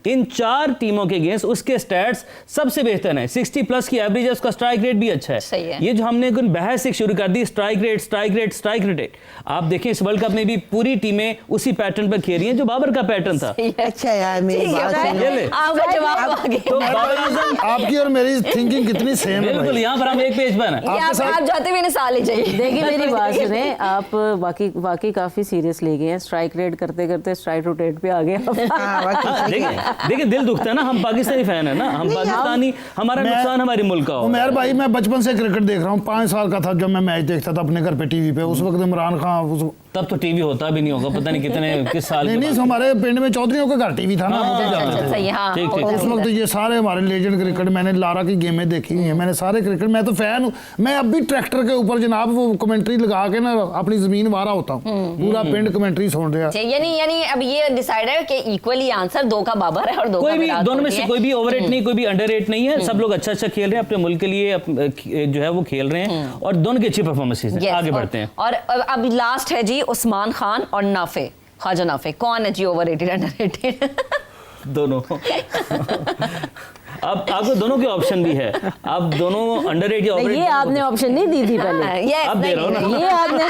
इन 4 टीमों के अगेंस्ट उसके स्टैट्स सबसे बेहतर हैं। 60+ की एवरेज है, उसका स्ट्राइक रेट भी अच्छा है। ये जो हमने बहस शुरू कर दी, strike rate, strike rate, strike rate, आप देखें इस वर्ल्ड कप में भी पूरी टीमें उसी पैटर्न पर खेल रही हैं जो बाबर का पैटर्न था। अच्छा यार, मेरी बात आपका जवाब आ गया। तो बाबर आजम, आपकी और मेरी थिंकिंग कितनी सेम है। बिल्कुल, यहाँ पर हम एक पेज पर हैं। आप जाते हुए साल ही चाहिए। देखिए मेरी बात सुने, आप वाकई काफी सीरियस ले गए हैं। स्ट्राइक रेट करते करते स्ट्राइक रोटेट पे आ गए। देखिए, दिल दुखता है ना, हम पाकिस्तानी फैन है ना, हम पाकिस्तानी, हमारा नुकसान हमारे मुल्क का हो। उमैर भाई, मैं बचपन से क्रिकेट देख रहा हूँ। 5 साल का था जब मैं मैच देखता था अपने घर पे टीवी पे। उस वक्त इमरान खान, तब तो टीवी होता भी नहीं होगा, पता नहीं कितने किस साल नहीं के नहीं, बाद। हमारे पिंड में चौधरियों का घर टीवी था ना, हम तो हाँ, जानते थे। सही, हाँ, ठीक, ठीक, और उस वक्त ये सारे हमारे लेजेंड क्रिकेट, मैंने लारा की गेमें देखी हुई हैं, मैंने सारे क्रिकेट, मैं तो फैन हूँ। मैं अब भी ट्रैक्टर के ऊपर जनाब वो कमेंट्री लगा के ना अपनी जमीन वारा होता हूँ, पूरा पिंड कमेंट्री सुन रहा। यानी अब ये डिसाइड है कि इक्वली आंसर 2 का बाबर है और 2 का कोई भी विराट दोनों में कोहली से है। कोई भी ओवररेट नहीं, कोई भी अंडररेट नहीं है, सब लोग अच्छा अच्छा खेल रहे हैं अपने मुल्क के लिए, जो है वो खेल रहे हैं और दोनों की अच्छी परफॉर्मेंसेस हैं। Yes, आगे बढ़ते हैं। और अब लास्ट है जी उस्मान खान और नाफे, ख्वाजा नाफे, कौन है जी ओवररेटेड अंडररेटेड? दोनों। अब आपको दोनों के ऑप्शन भी है, आप दोनों अंडररेट या नहीं, ये ओवररेट आपने ऑप्शन नहीं दी थी पहले। अब दे रहा हूं ना। ये आपने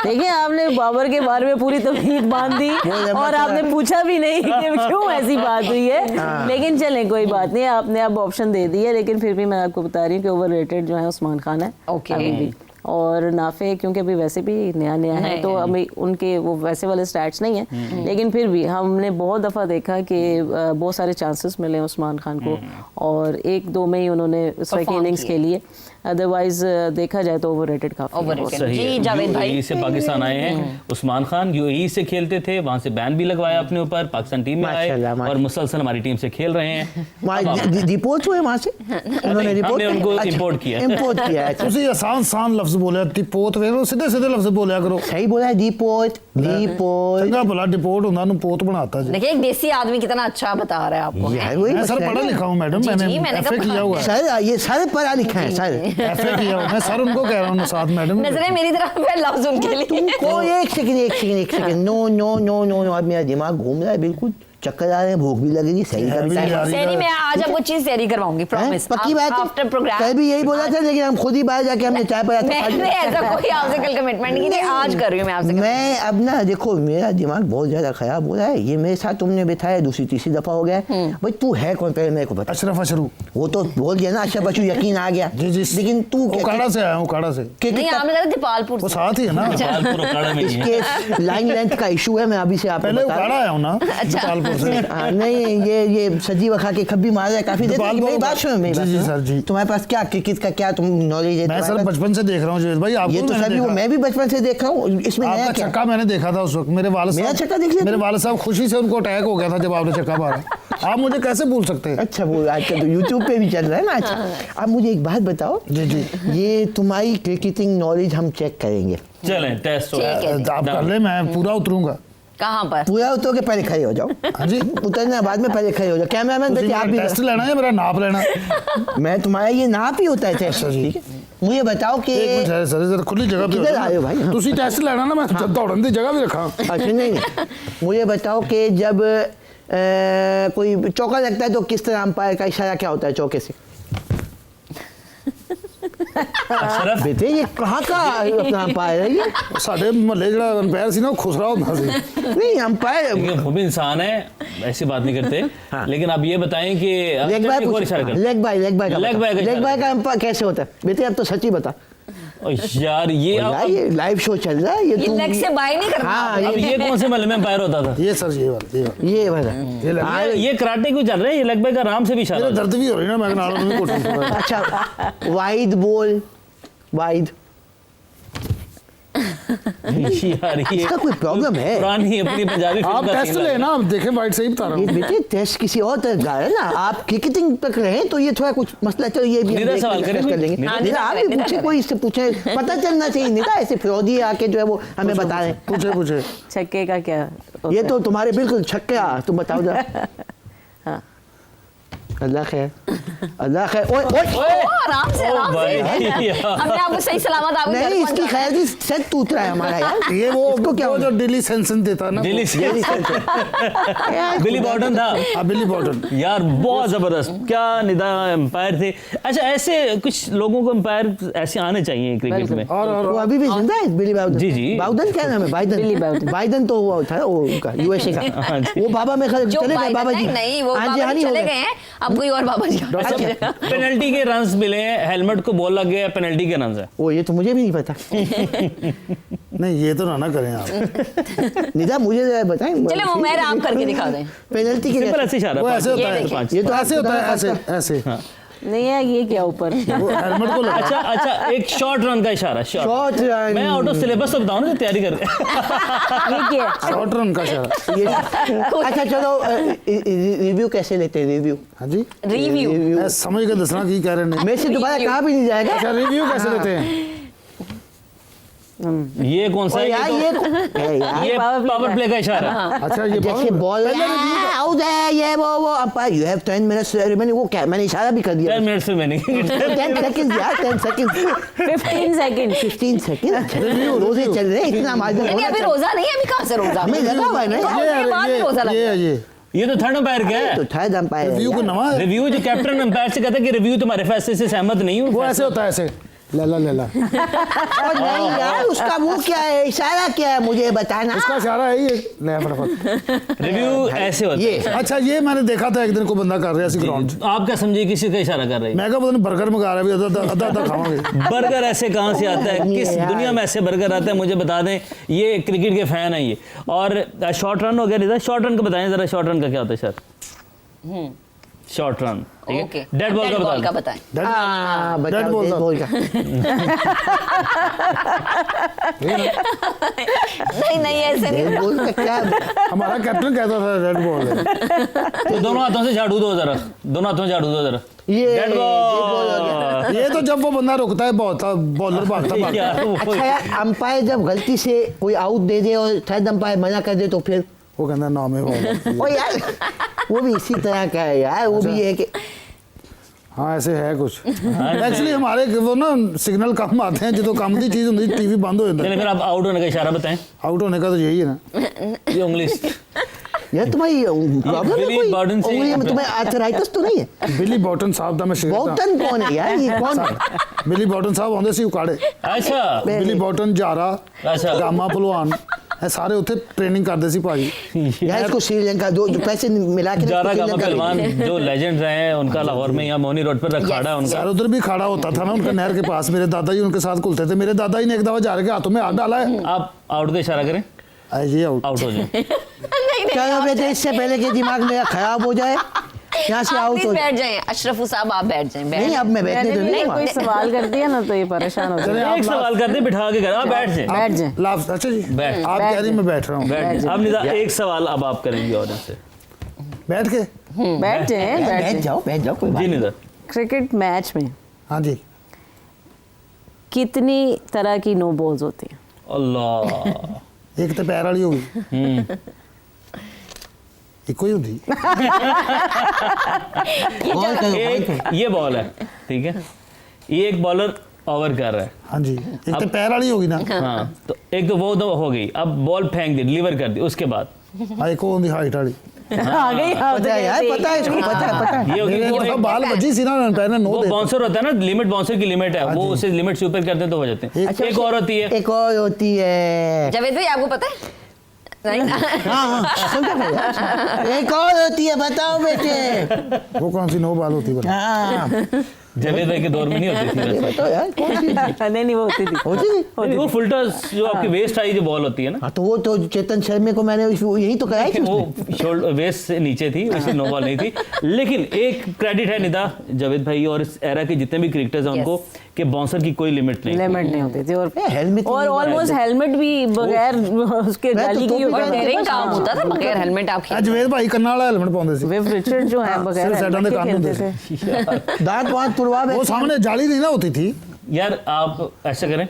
देखिए, आपने बाबर के बारे में पूरी तकलीफ बांध दी और आपने पूछा भी नहीं कि क्यों ऐसी बात हुई है। लेकिन चलें, कोई बात नहीं, आपने अब ऑप्शन दे दी है, लेकिन फिर भी मैं आपको बता रही हूँ कि ओवररेटेड जो है उस्मान खान है Okay. अभी भी। और नाफे क्योंकि अभी वैसे भी नया नया है, तो अभी उनके वो वैसे वाले स्टैट्स नहीं है, लेकिन फिर भी हमने बहुत दफ़ा देखा कि बहुत सारे चांसेस मिले उस्मान खान को और 1-2 में ही उन्होंने स्ट्राइकिंग इनिंग्स खेली है। अदरवाइज देखा जाए तो ओवररेटेड काफी है। Overrated। सही जी, है। जावेद भाई। यूएई से पाकिस्तान आए हैं उस्मान खान, यूएई से खेलते थे, वहां से बैन भी लगवाया अपने ऊपर, पाकिस्तान टीम में आए माशाल्लाह, और मुसलसल हमारी टीम से खेल रहे हैं। रिपोर्ट हुए वहाँ से, उन्होंने रिपोर्ट हमने उनको import किया। इंपोर्ट किया है। ਤੁਸੀਂ ਆਸਾਨ ਲਫ਼ਜ਼ ਬੋਲਿਆ, ਡਿਪੋਟ ਵੇਖ ਲਓ, ਸਿੱਧੇ ਸਿੱਧੇ ਲਫ਼ਜ਼ ਬੋਲਿਆ ਕਰੋ। सही बोला है, डिपोट डिपोट। ਚੰਗਾ ਭਲਾ ਡਿਪੋਟ ਹੁੰਦਾ, ਉਹਨੂੰ ਪੋਤ ਬਣਾਤਾ जी। देखिए एक देसी आदमी कितना अच्छा बता रहा है आपको। यार वही मैं सर मसला है पढ़ा ना। लिखा हूँ मैडम, जी, मैंने मैंने एफए कहा- किया हुआ है, सर ये सर पढ़ा लिखा है सर। एफए किया हुआ। मैं सर उनको कह रहा हूँ साथ मैडम। नजरें मेरी तरफ है लफ्ज उनके लिए। तुमको एक second no no no no no, अब मेरा दिमाग घूम रहा है, बिल्कुल चक्कर आ रहे हैं, भूख भी लगेगी, सही का भी भी time आ है। रही सैरी मैं आज आपको चीज सैरी करवाऊंगी, हैं? प्रॉमिस। पक्की बात आफ्टर है। प्रोग्राम कल भी यही बोला था, लेकिन हम खुद ही बाहर जाके हमने चाय पिया था। मैंने ऐसा कोई आपसे कल कमिटमेंट नहीं की थी, आज कर रही हूँ मैं आपसे। मैं अब ना देखो, मेरा दिमाग बहुत ज्यादा खराब हो रहा है। ये मेरे साथ तुमने बिठाया दूसरी तीसरी दफा हो गया है। भाई तू है कौन, पहले मेरे को बता। अशरफ अशरू। वो तो बोल दिया ना, अशरफ अशरू, यकीन आ गया। जी जी। लेकिन तू उकाड़ा से आया हूँ, उकाड़ा से। नहीं आपने कहा था दीपालपुर वो से। साथ ही है ना। गोपालपुर उकाड़ा में ही है। इसके लाइन लेंथ का इशू है, मैं अभी से आपको पहले बता उकाड़ा रहा हूँ। आया हूँ ना गोपालपुर से। हाँ, नहीं ये सजी वखा के खब्बी मार रहा है काफी देर से। गोपालपुर मेरी बात सुनो, मेरी जी, बात जी, सुनो। सर, जी। तुम्हारे पास क्या क्रिकेट का क्या तुम नॉलेज है? मैं तुम्हारे सर पास? बचपन से देख रहा हूँ भाई, आप ये तो सभी वो मैं भी बचपन से देख रहा हूँ, इसमें नया आपका क्या? छक्का मैंने देखा था उस वक्त, मेरे वाले मेरा छक्का देख लिया मेरे तुम? वाले साहब खुशी से उनको अटैक हो गया था जब आपने छक्का मारा। आप मुझे कैसे भूल सकते हैं? अच्छा, वो आजकल तो यूट्यूब पे भी चल रहा है ना। अच्छा, अब मुझे एक बात बताओ। जी जी। ये तुम्हारी क्रिकेटिंग नॉलेज हम चेक करेंगे। चलें टेस्ट हो ठीक है। आप कर ले, मैं पूरा उतरूंगा। कहाँ पर? पूरा उतर के पहले खड़े हो जाओ। हाँ जी। उतरने बाद में पहले खड़े हो जाओ। कैमरामैन ਤੁਸੀਂ देखिए, आप मेरा भी टेस्ट लेना है, मेरा नाप लेना। मैं तुम्हारा ये नाप ही होता है टेस्ट। अच्छा जी। ठीक है, मुझे बताओ कि एक मिनट है सर, इधर खुली जगह पे किधर आए हो भाई? हाँ। ਤੁਸੀਂ टेस्ट लेना ना, मैं दौड़न दी जगह भी रखा। अच्छा नहीं, मुझे बताओ कि जब कोई चौका लगता है तो किस तरह अंपायर का इशारा क्या होता है चौके से? अशरफ बेटे ये कहाँ का अपना अंपायर है ये? ਸਾਡੇ ਮਹੱਲੇ ਜਿਹੜਾ ਅੰਪਾਇਰ ਸੀ ਨਾ, ਉਹ ਖੁਸਰਾ ਹੁੰਦਾ ਸੀ। नहीं अंपायर देखिए, वो भी इंसान है, ऐसी बात नहीं करते। लेकिन आप ये बताएं कि लेग बाय एक और इशारा कर। लेग बाय Leg by का लेग इशारा बाय का अंपायर कैसे होता है? बेटे अब तो सच ही बता। ओ यार ये यार ये लाइव शो चल रहा है, ये ये तुम लेग से बाय नहीं करना। हाँ अब ये कौन से महल में एम्पायर होता था? ये सर, ये वाला ये वाला। ये लग हाँ, ये कराटे क्यों चल रहे हैं? ये लेग बाय का आराम से भी इशारा मेरे होता दर्द भी हो रही है ना, मैं नालों में कोशिश अच्छा, वाइड बॉल वाइड, है। यार ये इसका कोई प्रॉब्लम है? पुरानी अपनी पंजाबी फिल्म आप का टेस्ट सीन लग रहा है। लेना, आप देखें वाइट से ही बता रहा ये हूँ। बेटे टेस्ट किसी और तरह का है ना, आप क्रिकेटिंग तक रहे तो ये थोड़ा कुछ मसला, चलो ये भी हम निदा देख के सवाल करें discuss कर कोई? लेंगे। निदा निदा आप भी निदा पूछे, करें। कोई इससे पूछे, पता चलना चाहिए। निदा ऐसे फ्रॉडी आके जो है वो हमें बता रहे हैं। पूछे पूछे। छक्के का क्या होता ये है? तो तुम्हारे बिल्कुल छक्का, तुम बताओ जरा। हाँ। अल्लाह खैर, अल्लाह खैर। ओए ओए ओ, आराम से ओ आराम भाई, से। यार। हमने आपको सही सलामत आपके घर नहीं, इसकी पहुंचाया। खैर की सेट टूट रहा है हमारा यार। ये वो इसको क्या वो हो जो दिल्ली सेंसन देता है ना, दिल्ली से ये रिसर्च है। यार, बिली बॉर्डन था हाँ, बिली बॉर्डन। यार, बहुत जबरदस्त, क्या निदा एम्पायर थे। अच्छा, ऐसे कुछ लोगों को एम्पायर ऐसे आने चाहिए क्रिकेट में। वो अभी भी जिंदा है बिली बाउडन? जी, जी। बाउडन क्या नाम है? बाइडन। बिली बाउडन। बाइडन तो वो था वो उनका यूएसए हाँ का। जी। वो बाबा में चले जो गए बाइडन बाबा जी। है, नहीं वो हाँ जी, बाबा हाँ जी जी, हो चले गए। गए हैं, अब कोई और बाबा जी अच्छा, पेनल्टी के रन्स मिले हैं, हेलमेट को बॉल लग गया, पेनल्टी के रन्स है। ओ ये तो मुझे भी नहीं पता। नहीं, ये तो ना करें आप। निदा मुझे जरा बताएं। चले वो मैं आप करके दिखा दें। पेनल्टी के सिंपल लिए ऐसे इशारा। वो ऐसे होता ये है, देखिए। ये तो ऐसे होता है, आपको ऐसे ऐसे। नहीं है ये क्या ऊपर वो हेलमेट को लगा अच्छा अच्छा, एक शॉर्ट रन का इशारा, Short run. मैं आउट ऑफ सिलेबस तो बताऊं ना तैयारी करके। ये क्या है? शॉर्ट रन का इशारा। ये अच्छा चलो रिव्यू कैसे लेते हैं रिव्यू हाँ जी, रिव्यू मैं समझ के दसना की कह रहे हैं। मैं से दोबारा कहा भी नहीं जाएगा अच्छा, रिव्यू कैसे देते हैं? ये कौन सा और है? यार ये पावर प्ले का इशारा। अच्छा, ये जैसे बॉल आउट है ये वो umpire you have 10 minutes remaining, वो क्या मैंने इशारा भी कर दिया 10 मिनट से मैंने 10 सेकंड यार 10 सेकंड 15 सेकंड 15 सेकंड रोजे चल रहे हैं, इतना मार्जिन नहीं अभी रोजा नहीं है, अभी कहाँ से रोजा? हमें लगा हुआ है ना उसके बाद भी रोजा लगता है। ये ये तो थर्ड अंपायर क्या तो है? थर्ड अंपायर रिव्यू को नवा है। रिव्यू जो कैप्टन अंपायर से कहता है कि रिव्यू तुम्हारे फैसले से सहमत नहीं हूँ। वो ऐसे होता है, ऐसे लला लला। और नहीं यार उसका वो क्या है इशारा क्या है मुझे बताना उसका इशारा है ये, ले फटाफट। रिव्यू ऐसे होता ये है। अच्छा, ये मैंने देखा था एक दिन को बंदा कर रहा है ऐसी ग्राउंड। आप क्या समझे किसी का इशारा कर रही है? मैं कहा पता नहीं बर्गर मंगा रहा है, अभी आधा खावांगे। बर्गर ऐसे कहाँ से आता है? किस यार। दुनिया में ऐसे बर्गर आता है मुझे बता दें। ये क्रिकेट के फैन है ये। और शॉर्ट रन हो गया निदा, शॉर्ट रन का बताएं जरा, शॉर्ट रन का क्या होता है सर? शॉर्ट रन, ठीक ओके, है। डेड बॉल का बताएं। बताओ Dead ball dead था। ball का नहीं ऐसे नहीं। dead ball का क्या हमारा कैप्टन कहता था रेड बॉल है। तो दोनों हाथों से झाड़ू दो जरा, दोनों हाथों से झाड़ू दो जरा। ये डेड dead ball हो गया। बॉल। ये तो जब वो बंदा रुकता है बहुत, बॉलर भागता भागता। यार वो अच्छा यार अंपायर जब गलती से कोई आउट दे दे और थर्ड अंपायर मना कर दे तो फिर वो कहता है नाम है ओ यार वो भी इसी तरह का है यार वो भी है कि हाँ ऐसे है कुछ। एक्चुअली हमारे वो ना सिग्नल कम आते हैं, जो काम की चीज होती है टीवी बंद हो जाता चलिए है। फिर आप आउट होने का इशारा बताएं। आउट होने का तो यही है ना। ये उंगली यार तुम्हारी प्रॉब्लम है बिली कोई बॉर्डन से- उंगली में तुम्हें आर्थराइटिस तो नहीं है बिली बॉटन साहब था, मैं शेर था। बॉटन कौन है यार ये कौन बिली बॉटन साहब आਉਂਦੇ ਸੀ ਉਕਾੜੇ। अच्छा बिली बॉटन जारा अच्छा। गामा पहलवान ਇਹ ਸਾਰੇ ਉੱਥੇ ट्रेनिंग ਕਰਦੇ ਸੀ ਭਾਜੀ। यार इसको श्रीलंका जो पैसे मिला के जारा इसको गामा श्रीलंका पहलवान भेजिए। जो लेजेंड्स रहे हैं उनका लाहौर में यहाँ मोनी रोड पर अखाड़ा है उनका। सर उधर भी खड़ा होता था ना उनका नहर के पास, मेरे दादाजी उनके साथ घुलते थे। मेरे दादाजी ने एक दफा जा के हाथों में हाथ डाला है। आप आउट का इशारा करें, ये आउट। आउट हो जाए। चलो बेटे इससे पहले कि दिमाग मेरा खराब हो जाए यहाँ से आप आउट प्लीज हो बैठ जाएं, अशरफ साहब आप बैठ जाएं। नहीं अब मैं बैठने तो नहीं मैंने हुआ कोई सवाल कर दिया ना तो ये परेशान हो चलिए, जाए। आप एक सवाल करते बिठा के कर, आप बैठ जाए। बैठ जाएं। लास्ट अच्छा जी, बैठ। आप कह रही मैं बैठ रहा हूँ। बैठ अब निदा एक सवाल अब आप करेंगे ऑडियंस से। बैठ के। बैठ जाए बैठ जाओ कोई बात जी नहीं। निदा। क्रिकेट मैच में हाँ जी, कितनी तरह की नो बॉल्स होती हैं? अल्लाह। एक तो पैर वाली होगी, एक ही होती। बॉल करो एक ये बॉल है, ठीक है, ये एक बॉलर ओवर कर रहा है। हाँ जी, एक तो पैर वाली होगी ना। हाँ तो एक तो वो तो हो गई, अब बॉल फेंक दी, डिलीवर कर दी, उसके बाद हाँ, एक वो होती हाइट वाली। आ गई पता है यार पता है इसको पता है ये होगी मेरे वो एक बाल बजी सी ना, पहले नो वो दे। बाउंसर होता है ना, लिमिट बाउंसर की लिमिट है, वो उसे लिमिट से ऊपर करते हैं तो हो जाते हैं। अच्छा, एक और होती है, एक और होती है जावेद भाई आपको पता है? नहीं हाँ समझा मैं यार। एक और होती है बताओ बेटे वो कौन सी नो बाल होती है? हाँ जावेद भाई के दौर में नहीं होती थी ये वैसे। बताओ यार कौन सी नहीं वो होती थी। होती थी नहीं, वो फुल टॉस जो आपकी वेस्ट आई जो बॉल होती है ना, हाँ तो वो तो चेतन शर्मा को मैंने यही तो कराई थी वो उसने। शोल्डर वेस्ट से नीचे थी, वैसे नो बॉल नहीं थी। लेकिन एक क्रेडिट है निदा जावेद भाई और इस एरा के जितने भी क्रिकेटर्स हैं उनको, कि बाउंसर की कोई लिमिट नहीं। लिमिट नहीं होती थी और हेलमेट और ऑलमोस्ट हेलमेट भी बगैर उसके मैं तो जाली की टोपी होती और पहन थी। डेयरिंग काम होता था बगैर हेलमेट आप खेल। जवेद भाई कन्ना वाला हेलमेट पाਉਂਦੇ ਸੀ। विव रिचर्ड जो है बगैर सिर्फ साइडों हेलमेट के के कान खेलते होते थे। दांत वांत तुड़वा वो सामने जाली नहीं ना होती थी। यार आप ऐसा करें,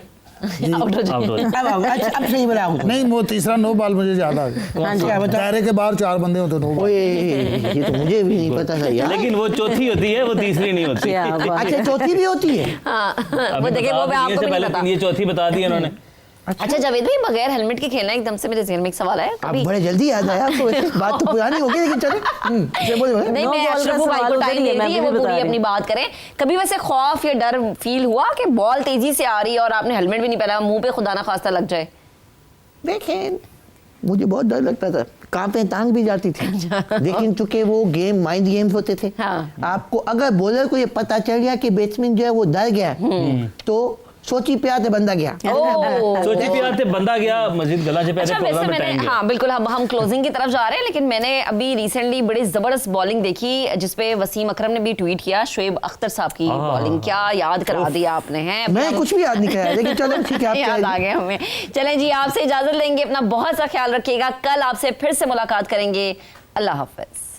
आउट हो आउट हो जाए। अब सही बताओ नहीं, वो तीसरा नो बाल मुझे याद आ गया। दायरे के बाहर 4 बंदे होते नो बाल। ओए ये तो मुझे भी नहीं पता था यार लेकिन वो चौथी होती है, वो तीसरी नहीं होती। क्या बात अच्छा चौथी भी होती है हाँ अभी वो देखिए वो मैं बता दिए आपको से भी पहले नहीं पता। ये चौथी बता दी इन्होंने। अच्छा जावेद भाई बगैर हेलमेट के खेलना, एकदम से मेरे ज़हन में एक सवाल आया अब कभी। बड़े जल्दी याद आया आपको वैसे बात तो पुरानी हो गई लेकिन चले बोले नहीं No मैं ball का अशरफ भाई सवाल को उधर टाइम ही है, दे मैं रही है, भी वो बता पूरी रही अपनी हूँ। बात करें। कभी वैसे खौफ या डर फील हुआ कि बॉल तेजी से आ रही है और आपने हेलमेट भी नहीं पहना, मुंह पे खुदा ना खास्ता लग जाए? देखें मुझे बहुत डर लगता था, कांपे टांग भी जाती थी लेकिन चूंकि वो गेम माइंड गेम्स होते थे। हाँ। आपको अगर बॉलर को ये पता चल गया कि बैट्समैन जो है वो डर गया तो सोची पे आते बंदा गया। ओह। सोची भी आते बंदा गया मस्जिद गला से पहले अच्छा वैसे प्रोग्राम में मैंने टाइम हाँ बिल्कुल हम क्लोजिंग की तरफ जा रहे हैं, लेकिन मैंने अभी रिसेंटली बड़ी जबरदस्त बॉलिंग देखी जिसपे वसीम अकरम ने भी ट्वीट किया, शुएब अख्तर साहब की बॉलिंग क्या याद करा दिया आपने हैं। मैं कुछ भी याद नहीं कराया, लेकिन चलो ठीक है, आप याद आ गए हमें। चलें जी, आपसे इजाजत लेंगे, अपना बहुत सा ख्याल रखिएगा, कल आपसे फिर से मुलाकात करेंगे। अल्लाह हाफिज।